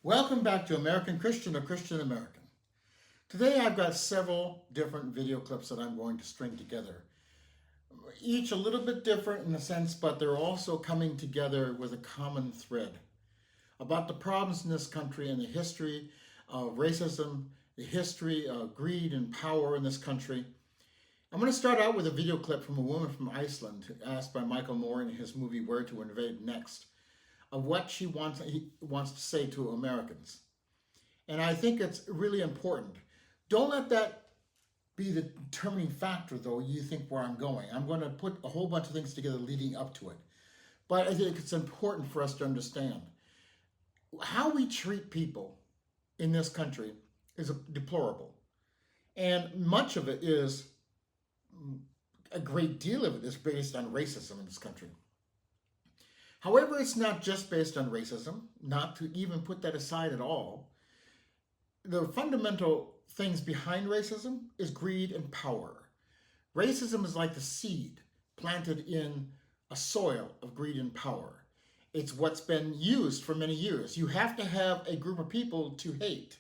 Welcome back to American Christian or Christian American. Today I've got several different video clips that I'm going to string together. Each a little bit different in a sense, but they're also coming together with a common thread about the problems in this country and the history of racism, the history of greed and power in this country. I'm going to start out with a video clip from a woman from Iceland asked by Michael Moore in his movie Where to Invade Next of what he wants to say to Americans. And I think it's really important. Don't let that be the determining factor, though, you think where I'm going. I'm going to put a whole bunch of things together leading up to it. But I think it's important for us to understand how we treat people in this country is deplorable. And much of it is, a great deal of it is based on racism in this country. However, it's not just based on racism, not to even put that aside at all. The fundamental things behind racism is greed and power. Racism is like the seed planted in a soil of greed and power. It's what's been used for many years. You have to have a group of people to hate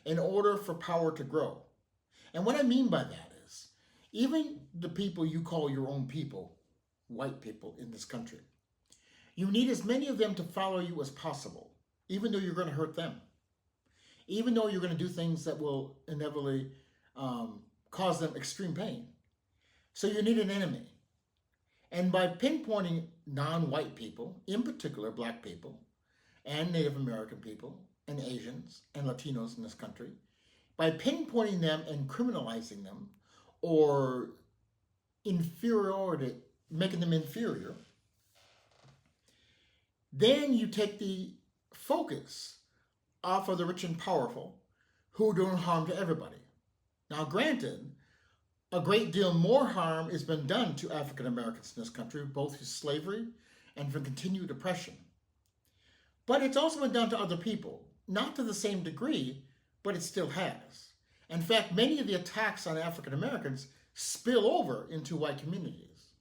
in order for power to grow. And what I mean by that is, even the people you call your own people, white people in this country, you need as many of them to follow you as possible, even though you're going to hurt them, even though you're going to do things that will inevitably cause them extreme pain. So you need an enemy. And by pinpointing non-white people, in particular black people, and Native American people, and Asians, and Latinos in this country, by pinpointing them and criminalizing them, or making them inferior, then you take the focus off of the rich and powerful who do harm to everybody. Now, granted, a great deal more harm has been done to African Americans in this country, both through slavery and from continued oppression. But it's also been done to other people, not to the same degree, but it still has. In fact, many of the attacks on African Americans spill over into white communities.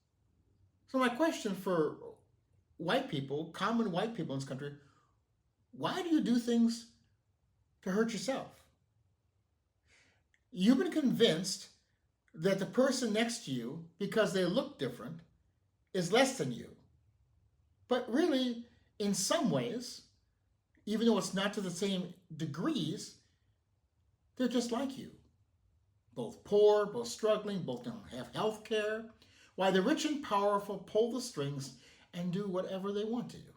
So my question for white people, common white people in this country, why do you do things to hurt yourself? You've been convinced that the person next to you, because they look different, is less than you. But really, in some ways, even though it's not to the same degrees, they're just like you. Both poor, both struggling, both don't have health care. Why the rich and powerful pull the strings and do whatever they want to do.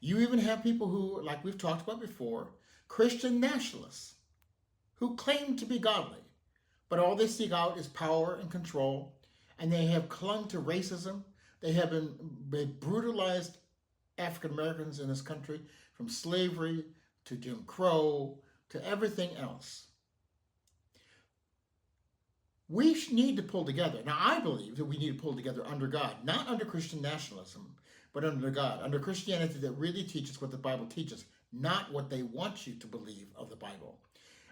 You even have people who, like we've talked about before, Christian nationalists, who claim to be godly, but all they seek out is power and control, and they have clung to racism. They have been brutalized African Americans in this country, from slavery to Jim Crow to everything else. We need to pull together. Now, I believe that we need to pull together under God, not under Christian nationalism, but under God, under Christianity that really teaches what the Bible teaches, not what they want you to believe of the Bible.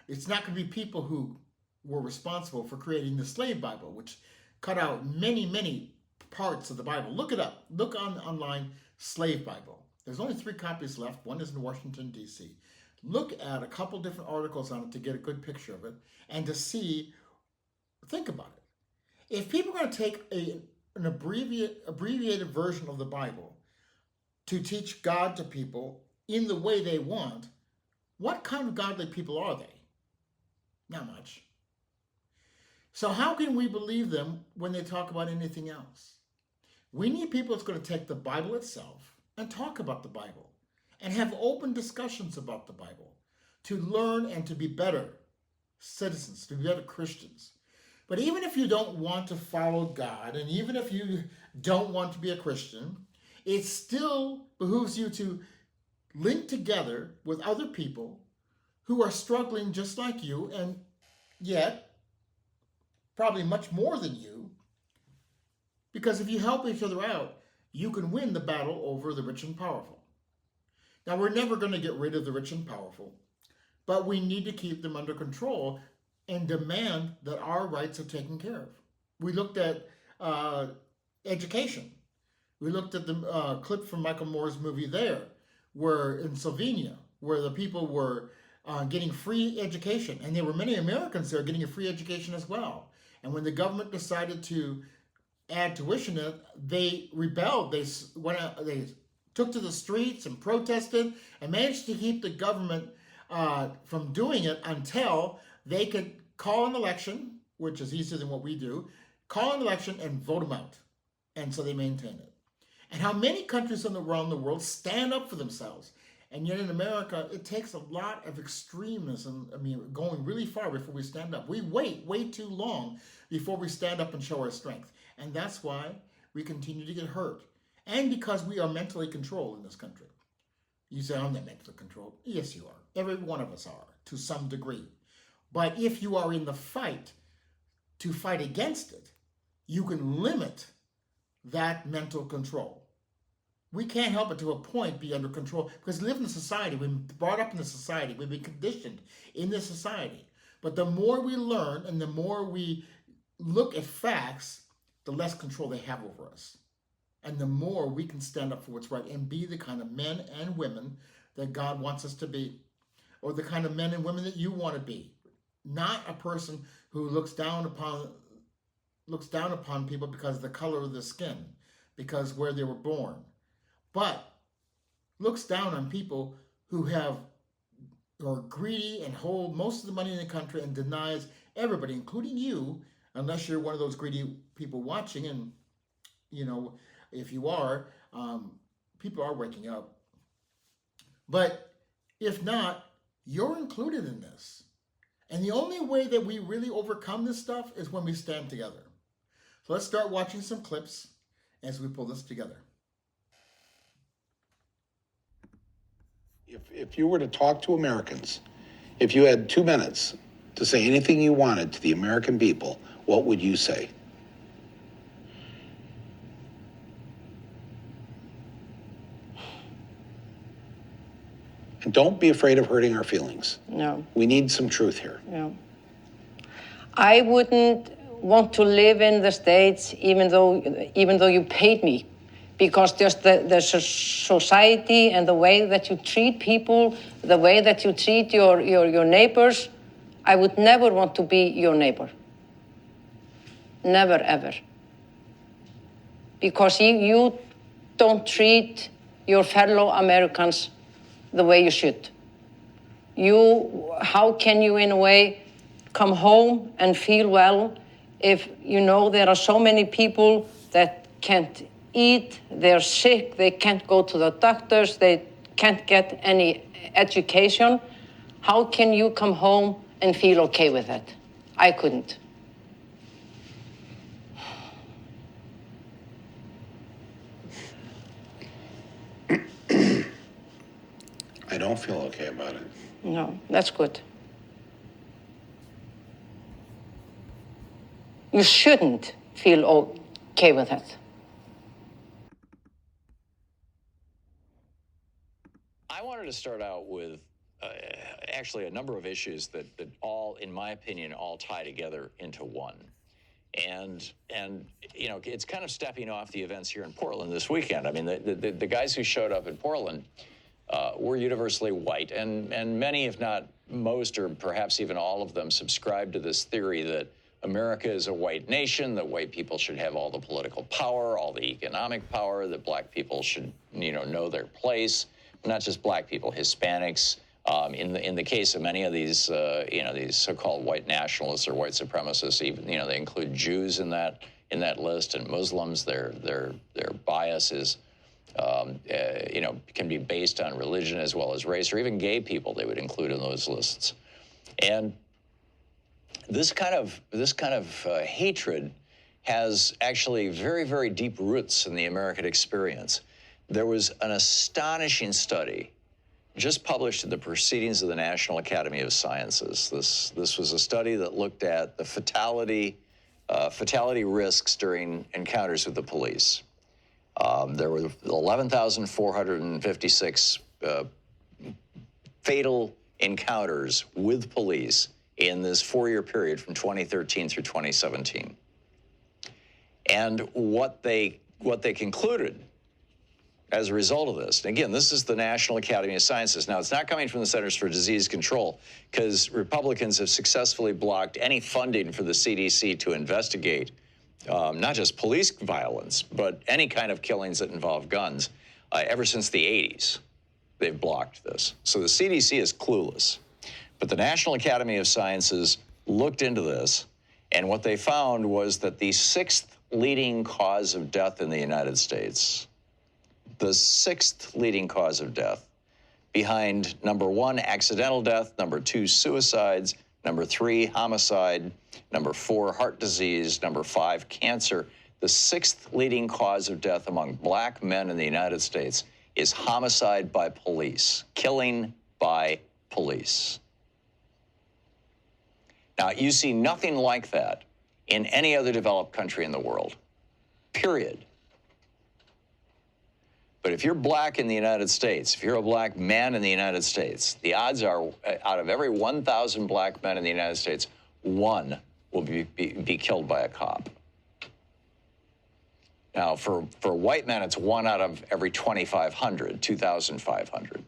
It's not going to be people who were responsible for creating the slave Bible, which cut out many, many parts of the Bible. Look it up. Look online, Slave Bible. There's only 3 copies left. One is in Washington, D.C. Look at a couple different articles on it to get a good picture of it and to think about it. If people are going to take an abbreviated version of the Bible to teach God to people in the way they want, what kind of godly people are they? Not much. So how can we believe them when they talk about anything else? We need people that's going to take the Bible itself and talk about the Bible and have open discussions about the Bible to learn and to be better citizens, to be better Christians. But even if you don't want to follow God, and even if you don't want to be a Christian, it still behooves you to link together with other people who are struggling just like you, and yet probably much more than you, because if you help each other out, you can win the battle over the rich and powerful. Now, we're never going to get rid of the rich and powerful, but we need to keep them under control and demand that our rights are taken care of. We looked at education. We looked at the clip from Michael Moore's movie There, where in Slovenia, where the people were getting free education, and there were many Americans there getting a free education as well. And when the government decided to add tuition, they rebelled. They went out, they took to the streets and protested, and managed to keep the government from doing it until they could call an election, which is easier than what we do, call an election and vote them out. And so they maintain it. And how many countries around the world stand up for themselves? And yet in America, it takes a lot of extremism, going really far before we stand up. We wait way too long before we stand up and show our strength. And that's why we continue to get hurt. And because we are mentally controlled in this country. You say, I'm not mentally controlled. Yes, you are. Every one of us are, to some degree. But if you are in the fight to fight against it, you can limit that mental control. We can't help it to a point be under control because we live in a society. We've been brought up in a society. We've been conditioned in this society. But the more we learn and the more we look at facts, the less control they have over us. And the more we can stand up for what's right and be the kind of men and women that God wants us to be, or the kind of men and women that you want to be. Not a person who looks down upon people because of the color of their skin, because where they were born, but looks down on people who are greedy and hold most of the money in the country and denies everybody, including you, unless you're one of those greedy people watching. And if you are, people are waking up. But if not, you're included in this. And the only way that we really overcome this stuff is when we stand together. So let's start watching some clips as we pull this together. If you were to talk to Americans, if you had 2 minutes to say anything you wanted to the American people, what would you say? And don't be afraid of hurting our feelings. No. We need some truth here. No. I wouldn't want to live in the States even though you paid me, because just the society and the way that you treat people, the way that you treat your neighbors, I would never want to be your neighbor. Never, ever. Because you don't treat your fellow Americans the way you should. How can you, in a way, come home and feel well if you know there are so many people that can't eat, they're sick, they can't go to the doctors, they can't get any education? How can you come home and feel okay with that? I couldn't. I don't feel okay about it. No, that's good. You shouldn't feel okay with that. I wanted to start out with actually a number of issues that all, in my opinion, all tie together into one. And it's kind of stepping off the events here in Portland this weekend. I mean, the guys who showed up in Portland were universally white, and many, if not most, or perhaps even all of them, subscribe to this theory that America is a white nation, that white people should have all the political power, all the economic power, that black people should, know their place. Not just black people, Hispanics. In the case of many of these, these so-called white nationalists or white supremacists, even they include Jews in that list, and Muslims. Their bias is, can be based on religion as well as race, or even gay people they would include in those lists. And this kind of hatred has actually very, very deep roots in the American experience. There was an astonishing study just published in the Proceedings of the National Academy of Sciences. This was a study that looked at the fatality risks during encounters with the police. There were 11,456 fatal encounters with police in this 4-year period from 2013 through 2017. And what they concluded as a result of this. And again, this is the National Academy of Sciences. Now, it's not coming from the Centers for Disease Control because Republicans have successfully blocked any funding for the CDC to investigate not just police violence, but any kind of killings that involve guns. Ever since the 80s, they've blocked this. So the CDC is clueless. But the National Academy of Sciences looked into this, and what they found was that the sixth leading cause of death in the United States, the sixth leading cause of death, behind number 1, accidental death, number 2, suicides, number 3, homicide, number 4, heart disease, number 5, cancer. The sixth leading cause of death among black men in the United States is homicide by police, killing by police. Now, you see nothing like that in any other developed country in the world, period. But if you're black in the United States, if you're a black man in the United States, the odds are out of every 1,000 black men in the United States, 1 will be killed by a cop. Now, for white men, it's 1 out of every 2,500, 2,500,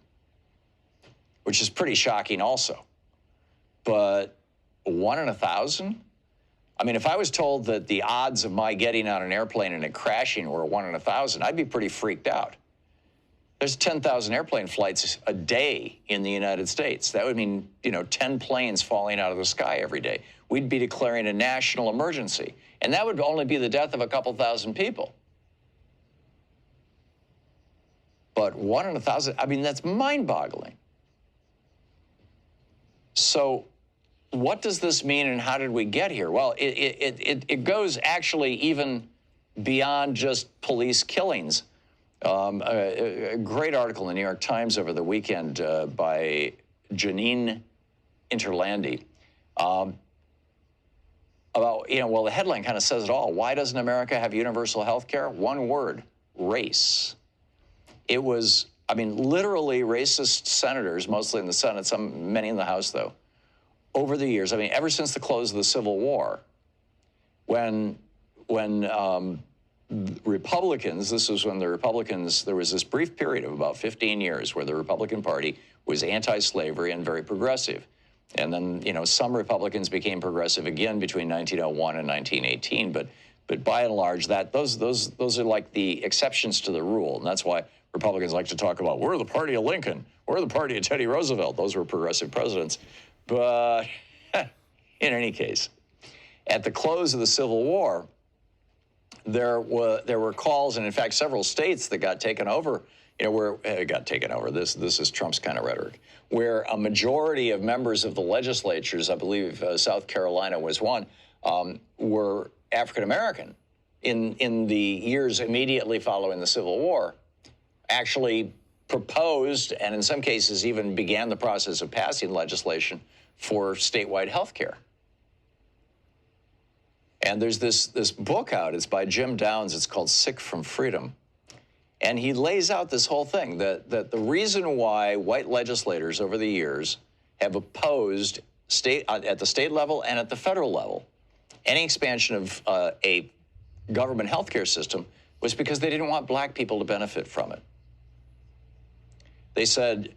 which is pretty shocking also. But 1 in 1,000? I mean, if I was told that the odds of my getting on an airplane and it crashing were 1 in 1,000, I'd be pretty freaked out. There's 10,000 airplane flights a day in the United States. That would mean, 10 planes falling out of the sky every day. We'd be declaring a national emergency. And that would only be the death of a couple thousand people. But 1 in 1,000, I mean, that's mind-boggling. So what does this mean and how did we get here? Well, it goes actually even beyond just police killings. A great article in the New York Times over the weekend by Janine Interlandi about, the headline kind of says it all. Why doesn't America have universal health care? One word, race. It was, literally racist senators, mostly in the Senate, many in the House, though, over the years, ever since the close of the Civil War, when Republicans, this was when the Republicans, there was this brief period of about 15 years where the Republican Party was anti-slavery and very progressive. And then, some Republicans became progressive again between 1901 and 1918. But by and large, those are like the exceptions to the rule. And that's why Republicans like to talk about, we're the party of Lincoln, we're the party of Teddy Roosevelt. Those were progressive presidents. But in any case, at the close of the Civil War, there were calls, and in fact, several states that got taken over, where it got taken over. This is Trump's kind of rhetoric, where a majority of members of the legislatures, I believe South Carolina was one, were African American. In the years immediately following the Civil War, actually proposed, and in some cases even began the process of passing legislation for statewide health care. And there's this book out, it's by Jim Downs, it's called Sick from Freedom. And he lays out this whole thing, that the reason why white legislators over the years have opposed at the state level and at the federal level any expansion of a government healthcare system was because they didn't want black people to benefit from it. They said,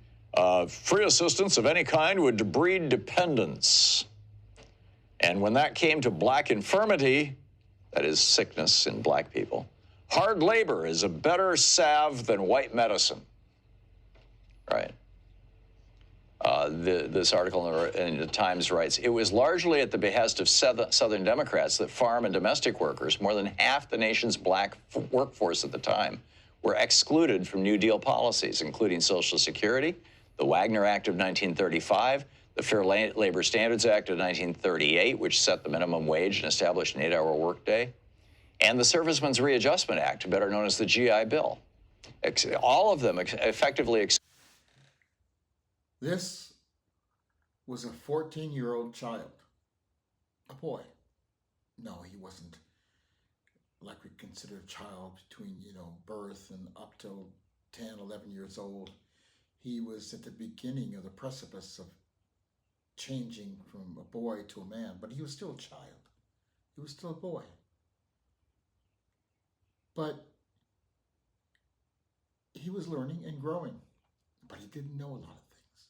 free assistance of any kind would breed dependence. And when that came to black infirmity, that is sickness in black people, hard labor is a better salve than white medicine. Right. This article in the Times writes, it was largely at the behest of Southern Democrats that farm and domestic workers, more than half the nation's black workforce at the time, were excluded from New Deal policies, including Social Security, the Wagner Act of 1935, the Fair Labor Standards Act of 1938, which set the minimum wage and established an 8-hour workday, and the Servicemen's Readjustment Act, better known as the GI Bill. All of them effectively... This was a 14-year-old child, a boy. No, he wasn't like we consider a child between, birth and up till 10, 11 years old. He was at the beginning of the precipice of changing from a boy to a man, but he was still a child. He was still a boy. But he was learning and growing, but he didn't know a lot of things.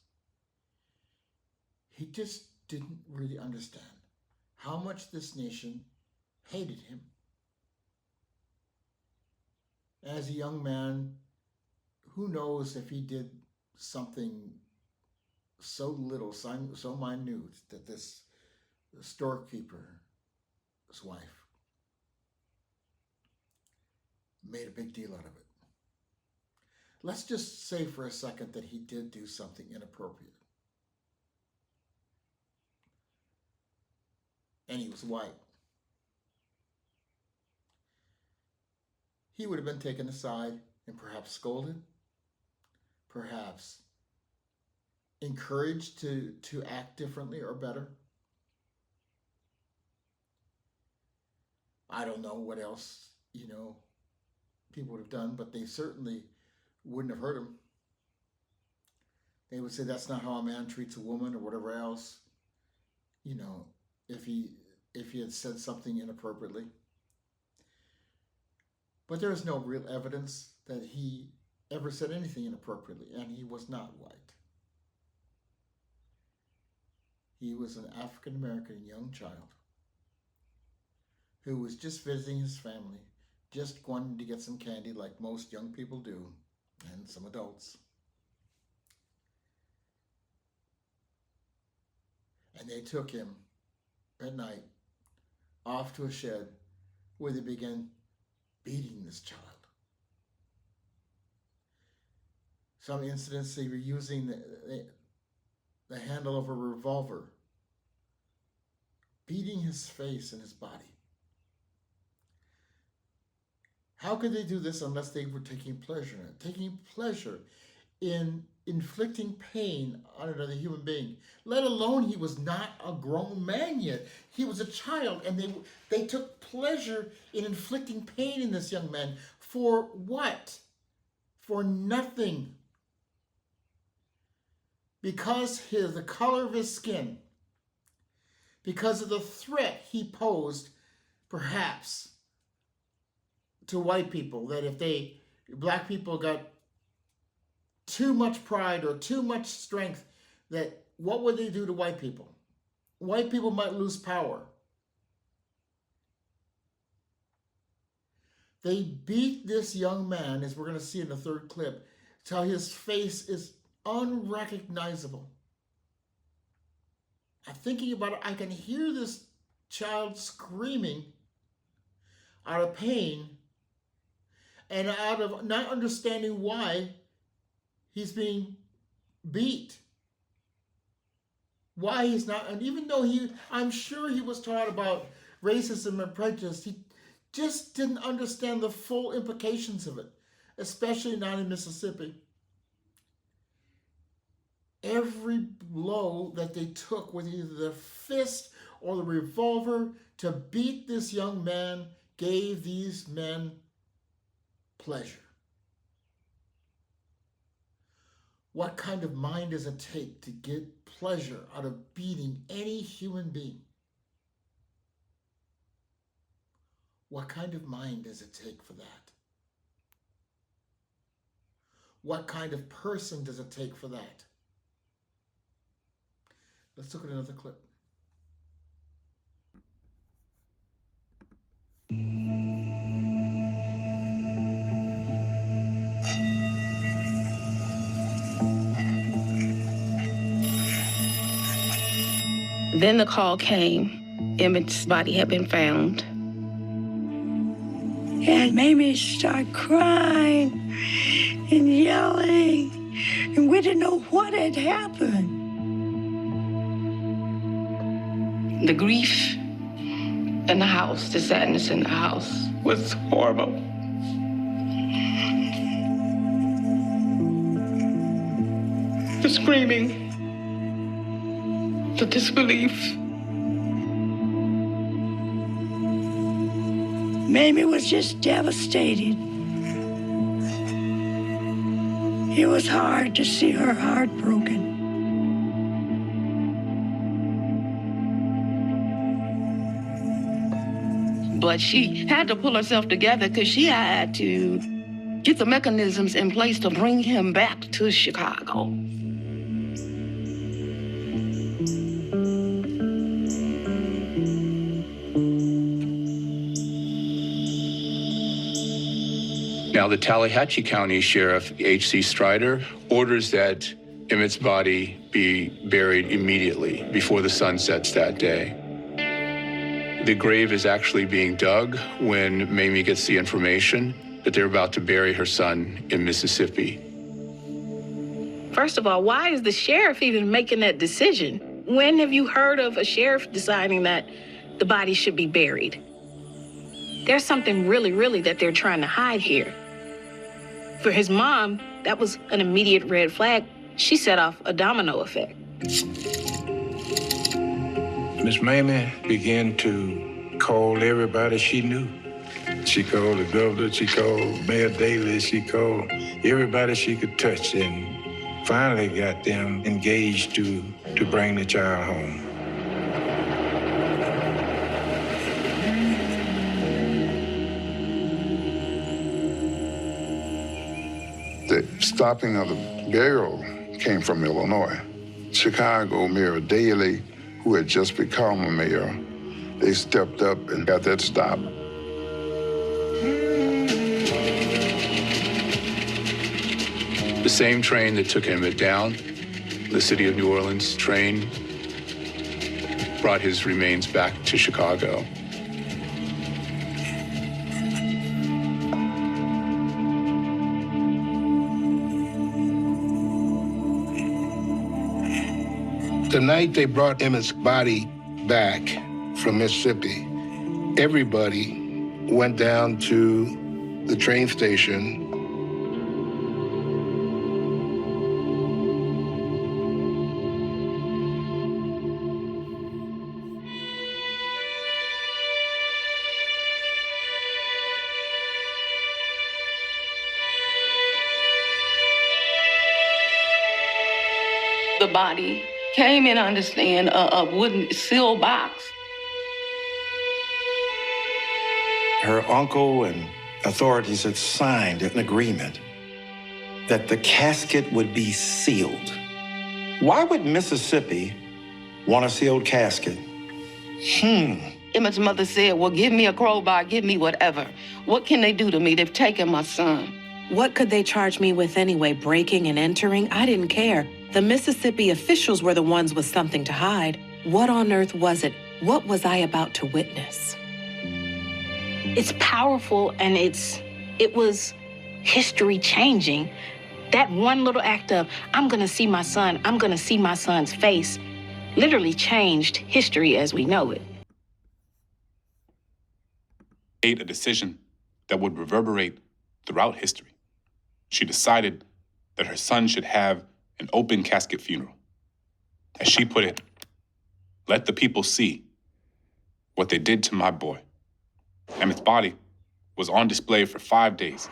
He just didn't really understand how much this nation hated him. As a young man, who knows if he did something so little, so minute, that this storekeeper's wife made a big deal out of it. Let's just say for a second that he did do something inappropriate. And he was white. He would have been taken aside and perhaps scolded, perhaps encouraged to act differently or better. I don't know what else, people would have done, but they certainly wouldn't have hurt him. They would say that's not how a man treats a woman or whatever else, if he had said something inappropriately. But there is no real evidence that he ever said anything inappropriately, and he was not white. He was an African-American young child who was just visiting his family, just wanting to get some candy like most young people do, and some adults. And they took him at night off to a shed where they began beating this child. Some incidents they were using the handle of a revolver, beating his face and his body. How could they do this unless they were taking pleasure in it? Taking pleasure in inflicting pain on another human being, let alone he was not a grown man yet. He was a child, and they took pleasure in inflicting pain in this young man. For what? For nothing. Because the color of his skin, because of the threat he posed, perhaps, to white people, that if black people got too much pride or too much strength, that what would they do to white people? White people might lose power. They beat this young man, as we're going to see in the third clip, till his face is unrecognizable. I'm thinking about it, I can hear this child screaming out of pain and out of not understanding why he's being beat. Why he's not, and even though I'm sure he was taught about racism and prejudice, he just didn't understand the full implications of it, especially not in Mississippi. Every blow that they took with either the fist or the revolver to beat this young man gave these men pleasure. What kind of mind does it take to get pleasure out of beating any human being? What kind of mind does it take for that? What kind of person does it take for that? Let's look at another clip. Then the call came. Emmett's body had been found. It made me start crying and yelling, and we didn't know what had happened. The grief in the house, the sadness in the house was horrible. The screaming, the disbelief. Mamie was just devastated. It was hard to see her heart broken. But she had to pull herself together because she had to get the mechanisms in place to bring him back to Chicago. Now, the Tallahatchie County Sheriff, H.C. Strider, orders that Emmett's body be buried immediately before the sun sets that day. The grave is actually being dug when Mamie gets the information that they're about to bury her son in Mississippi. First of all, why is the sheriff even making that decision? When have you heard of a sheriff deciding that the body should be buried? There's something really that they're trying to hide here. For his mom, that was an immediate red flag. She set off a domino effect. Miss Mamie began to call everybody she knew. She called the governor, she called Mayor Daley, she called everybody she could touch, and finally got them engaged to bring the child home. The stopping of the burial came from Illinois. Chicago Mayor Daley, who had just become a mayor, they stepped up and got that stopped. The same train that took Emmett down, the city of New Orleans train, brought his remains back to Chicago. The night they brought Emmett's body back from Mississippi, everybody went down to the train station. The body came in, understand, a wooden seal box. Her uncle and authorities had signed an agreement that the casket would be sealed. Why would Mississippi want a sealed casket? Emmett's mother said, well, give me a crowbar, give me whatever. What can they do to me? They've taken my son. What could they charge me with anyway? Breaking and entering? I didn't care. The Mississippi officials were the ones with something to hide. What on earth was it? What was I about to witness? It's powerful, and it was history changing. That one little act of, I'm gonna see my son, I'm gonna see my son's face, literally changed history as we know it. Made a decision that would reverberate throughout history. She decided that her son should have an open casket funeral. As she put it, let the people see what they did to my boy. Emmett's body was on display for 5 days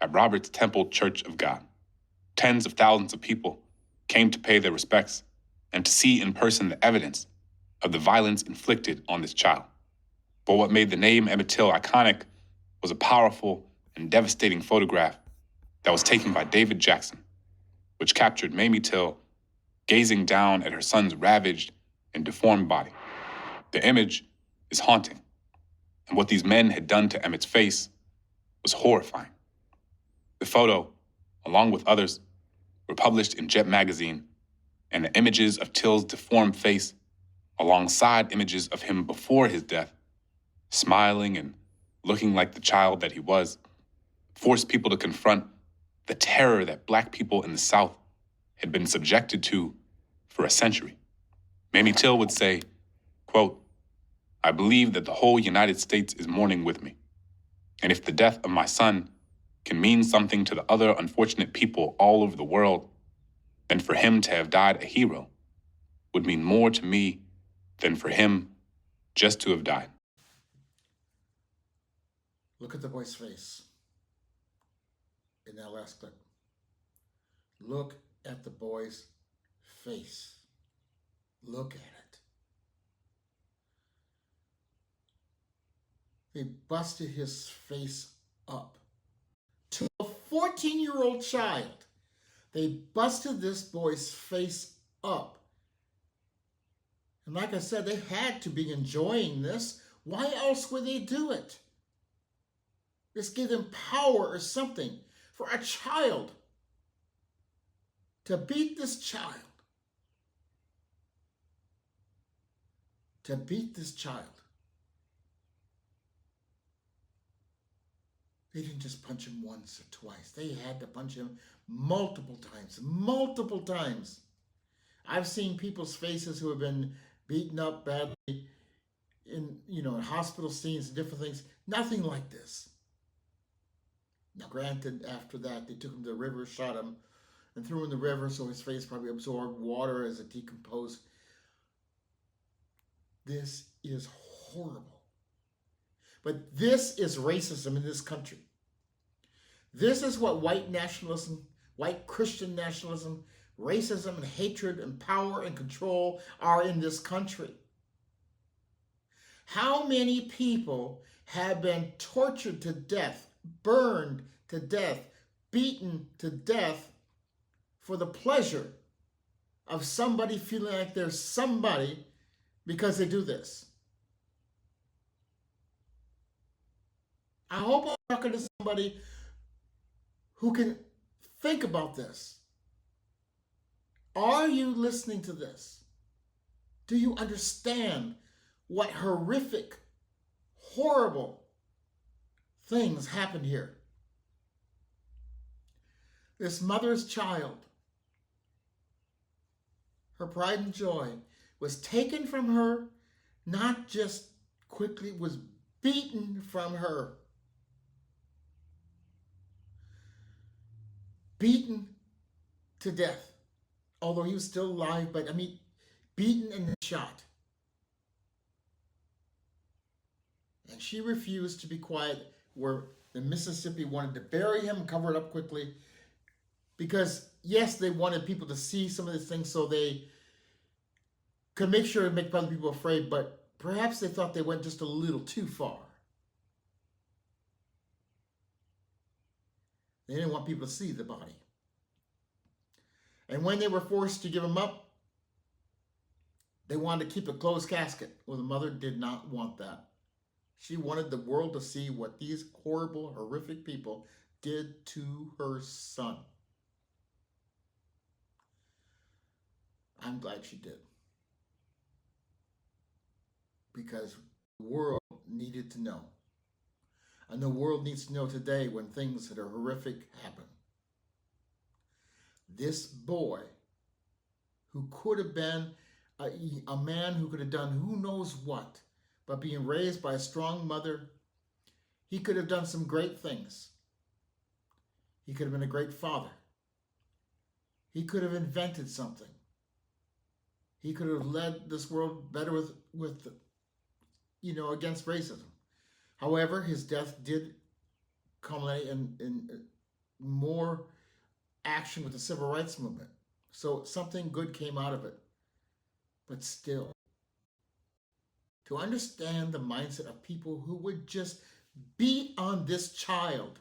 at Robert's Temple Church of God. Tens of thousands of people came to pay their respects and to see in person the evidence of the violence inflicted on this child. But what made the name Emmett Till iconic was a powerful and devastating photograph that was taken by David Jackson, which captured Mamie Till gazing down at her son's ravaged and deformed body. The image is haunting, and what these men had done to Emmett's face was horrifying. The photo, along with others, were published in Jet magazine, and the images of Till's deformed face, alongside images of him before his death, smiling and looking like the child that he was, forced people to confront the terror that Black people in the South had been subjected to for a century. Mamie Till would say, quote, I believe that the whole United States is mourning with me. And if the death of my son can mean something to the other unfortunate people all over the world, then for him to have died a hero would mean more to me than for him just to have died. Look at the boy's face in that last clip. Look at the boy's face. Look at it. They busted his face up to a 14-year-old child. They busted this boy's face up. And like I said, they had to be enjoying this. Why else would they do it? This gave them power or something. For a child to beat this child. To beat this child. They didn't just punch him once or twice. They had to punch him multiple times. Multiple times. I've seen people's faces who have been beaten up badly in hospital scenes and different things. Nothing like this. Now, granted, after that, they took him to the river, shot him, and threw him in the river, so his face probably absorbed water as it decomposed. This is horrible. But this is racism in this country. This is what white nationalism, white Christian nationalism, racism and hatred and power and control are in this country. How many people have been tortured to death, burned to death, beaten to death for the pleasure of somebody feeling like they're somebody because they do this? I hope I'm talking to somebody who can think about this. Are you listening to this? Do you understand what horrific, horrible things happened here? This mother's child, her pride and joy, was taken from her, not just quickly, was beaten from her. Beaten to death. Although he was still alive, but beaten and shot. And she refused to be quiet, where the Mississippi wanted to bury him, cover it up quickly, because yes, they wanted people to see some of these things so they could make sure to make other people afraid, but perhaps they thought they went just a little too far. They didn't want people to see the body. And when they were forced to give him up, they wanted to keep a closed casket. Well, the mother did not want that. She wanted the world to see what these horrible, horrific people did to her son. I'm glad she did. Because the world needed to know. And the world needs to know today when things that are horrific happen. This boy, who could have been a man who could have done who knows what, but being raised by a strong mother, he could have done some great things. He could have been a great father. He could have invented something. He could have led this world better with against racism. However, his death did culminate in more action with the civil rights movement. So something good came out of it. But still, to understand the mindset of people who would just beat on this child.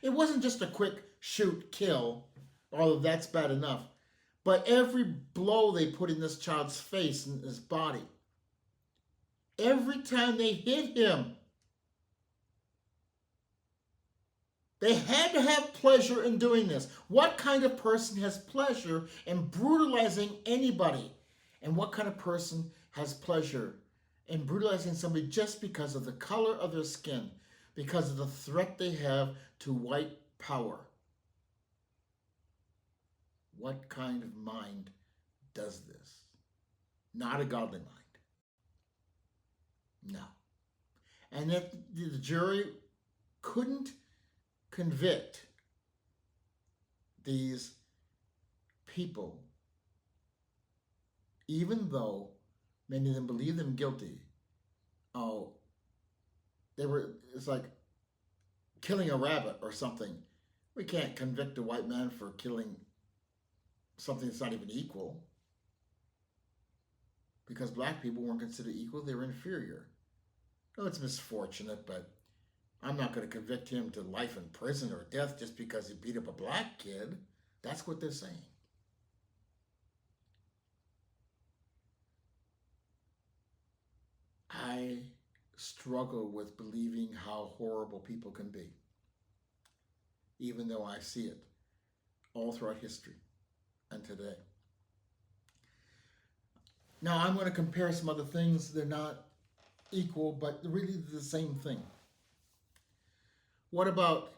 It wasn't just a quick shoot, kill, although that's bad enough. But every blow they put in this child's face and his body, every time they hit him, they had to have pleasure in doing this. What kind of person has pleasure in brutalizing anybody? And what kind of person has pleasure in brutalizing somebody just because of the color of their skin, because of the threat they have to white power? What kind of mind does this? Not a godly mind. No. And yet the jury couldn't convict these people, even though many of them believed them guilty. It's like killing a rabbit or something. We can't convict a white man for killing something that's not even equal. Because black people weren't considered equal, they were inferior. Oh, it's misfortunate, but I'm not going to convict him to life in prison or death just because he beat up a black kid. That's what they're saying. I struggle with believing how horrible people can be, even though I see it all throughout history and today. Now, I'm going to compare some other things. They're not equal, but really the same thing. What about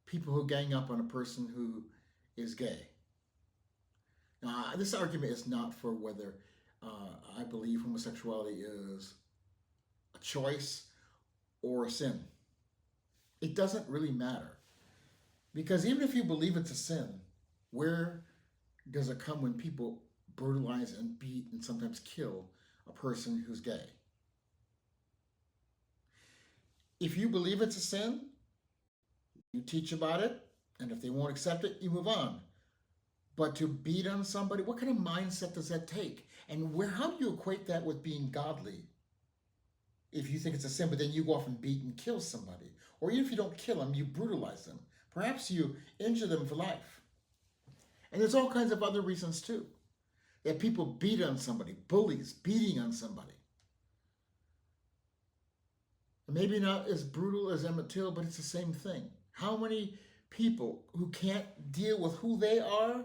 people who gang up on a person who is gay? Now, this argument is not for whether I believe homosexuality is a choice or a sin. It doesn't really matter. Because even if you believe it's a sin, where does it come when people brutalize and beat and sometimes kill a person who's gay? If you believe it's a sin, you teach about it, and if they won't accept it, you move on. But to beat on somebody, what kind of mindset does that take? And how do you equate that with being godly? If you think it's a sin, but then you go off and beat and kill somebody. Or even if you don't kill them, you brutalize them. Perhaps you injure them for life. And there's all kinds of other reasons too. That people beat on somebody, bullies, beating on somebody. Maybe not as brutal as Emmett Till, but it's the same thing. How many people who can't deal with who they are,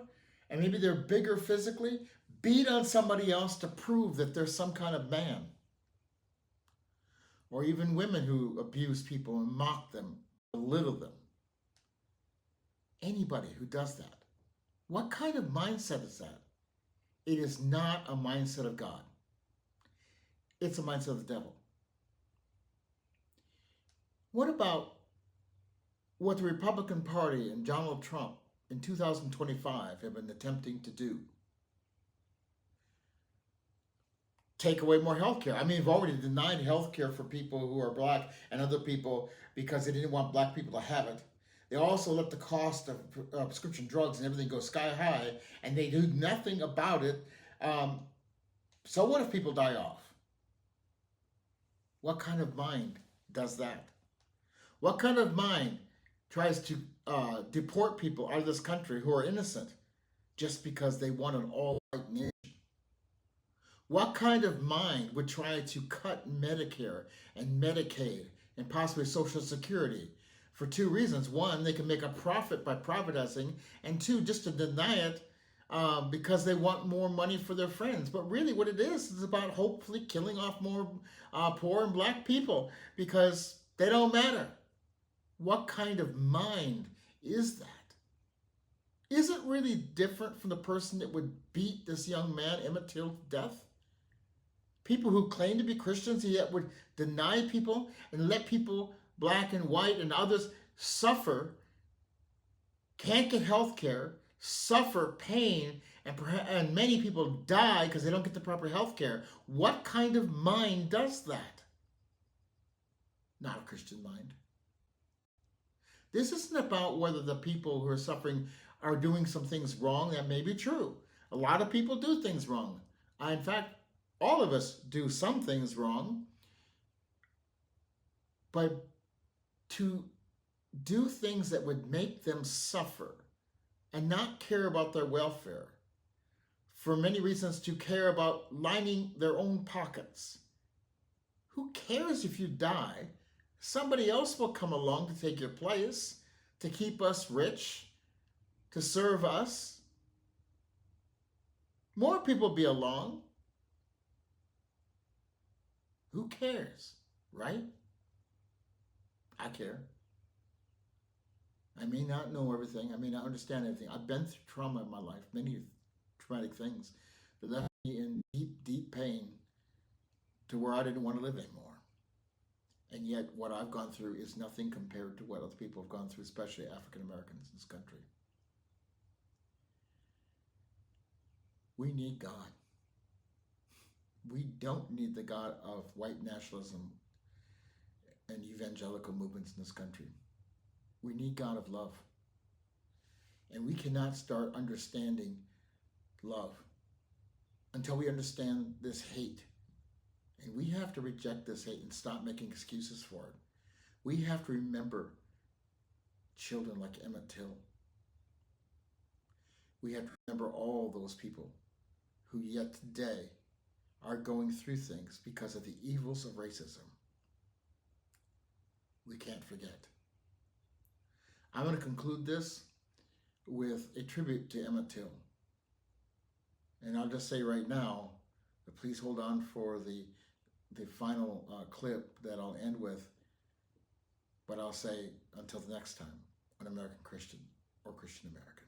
and maybe they're bigger physically, beat on somebody else to prove that they're some kind of man? Or even women who abuse people and mock them, belittle them. Anybody who does that. What kind of mindset is that? It is not a mindset of God. It's a mindset of the devil. What about what the Republican Party and Donald Trump in 2025 have been attempting to do? Take away more health care. I mean, they've already denied health care for people who are black and other people because they didn't want black people to have it. They also let the cost of prescription drugs and everything go sky high, and they do nothing about it. So what if people die off? What kind of mind does that? What kind of mind tries to deport people out of this country who are innocent just because they want an all-white nation? What kind of mind would try to cut Medicare and Medicaid and possibly Social Security for two reasons? One, they can make a profit by privatizing, and two, just to deny it because they want more money for their friends. But really what it is about hopefully killing off more poor and black people because they don't matter. What kind of mind is that? Is it really different from the person that would beat this young man, Emmett Till, to death? People who claim to be Christians yet would deny people and let people, black and white and others, suffer, can't get health care, suffer pain, and many people die because they don't get the proper health care. What kind of mind does that? Not a Christian mind. This isn't about whether the people who are suffering are doing some things wrong. That may be true. A lot of people do things wrong. In fact, all of us do some things wrong. But to do things that would make them suffer and not care about their welfare, for many reasons to care about lining their own pockets. Who cares if you die? Somebody else will come along to take your place, to keep us rich, to serve us. More people be along. Who cares, right? I care. I may not know everything. I may not understand everything. I've been through trauma in my life, many traumatic things that left me in deep, deep pain to where I didn't want to live anymore. And yet what I've gone through is nothing compared to what other people have gone through, especially African Americans in this country. We need God. We don't need the God of white nationalism and evangelical movements in this country. We need God of love. And we cannot start understanding love until we understand this hate. And we have to reject this hate and stop making excuses for it. We have to remember children like Emmett Till. We have to remember all those people who yet today are going through things because of the evils of racism. We can't forget. I'm going to conclude this with a tribute to Emmett Till. And I'll just say right now, please hold on for the final clip that I'll end with. But I'll say until the next time on American Christian or Christian American.